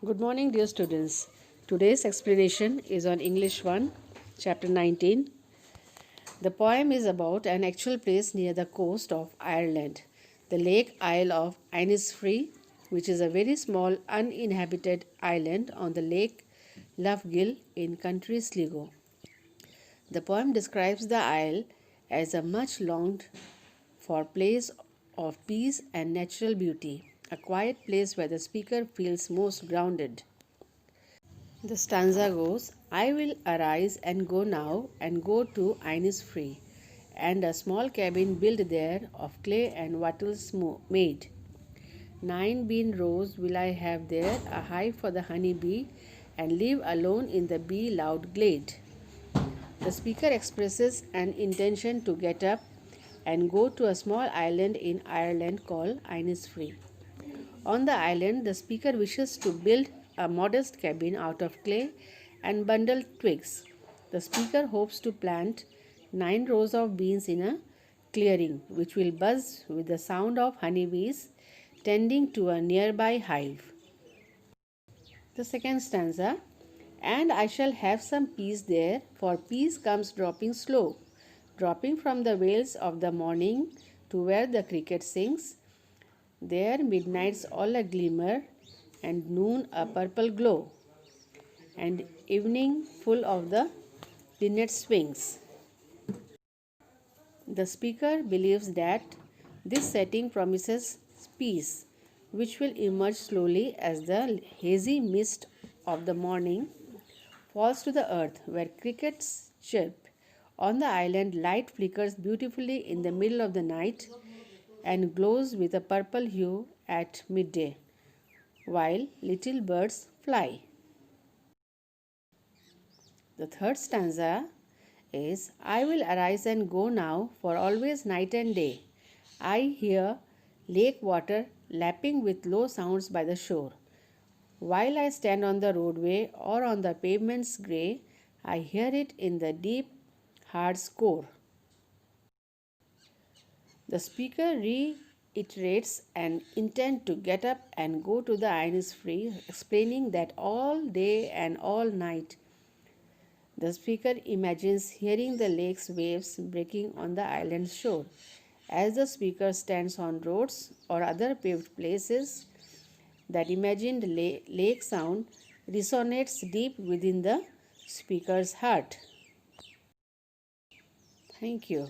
Good morning, dear students. Today's explanation is on English 1, chapter 19. The poem is about an actual place near the coast of Ireland, the Lake Isle of Innisfree, which is a very small uninhabited island on the Lake Loughill in County Sligo. The poem describes the isle as a much longed for place of peace and natural beauty, a quiet place where the speaker feels most grounded. The stanza goes, I will arise and go now and go to Innisfree, and a small cabin built there of clay and wattles made. 9 bean rows will I have there, a hive for the honey bee, and live alone in the bee loud glade. The speaker expresses an intention to get up and go to a small island in Ireland called Innisfree. On the island, the speaker wishes to build a modest cabin out of clay and bundled twigs. The speaker hopes to plant 9 rows of beans in a clearing, which will buzz with the sound of honeybees tending to a nearby hive. The second stanza, and I shall have some peace there, for peace comes dropping slow, dropping from the vales of the morning to where the cricket sings. There midnight's all a glimmer, and noon a purple glow, and evening full of the linnet swings. The speaker believes that this setting promises peace, which will emerge slowly as the hazy mist of the morning falls to the earth, where crickets chirp. On the island, light flickers beautifully in the middle of the night and glows with a purple hue at midday, while little birds fly. The third stanza is, I will arise and go now, for always night and day. I hear lake water lapping with low sounds by the shore. While I stand on the roadway or on the pavement's grey, I hear it in the deep, hard score. The speaker reiterates an intent to get up and go to the Innisfree, explaining that all day and all night the speaker imagines hearing the lake's waves breaking on the island's shore. As the speaker stands on roads or other paved places, that imagined lake sound resonates deep within the speaker's heart. Thank you.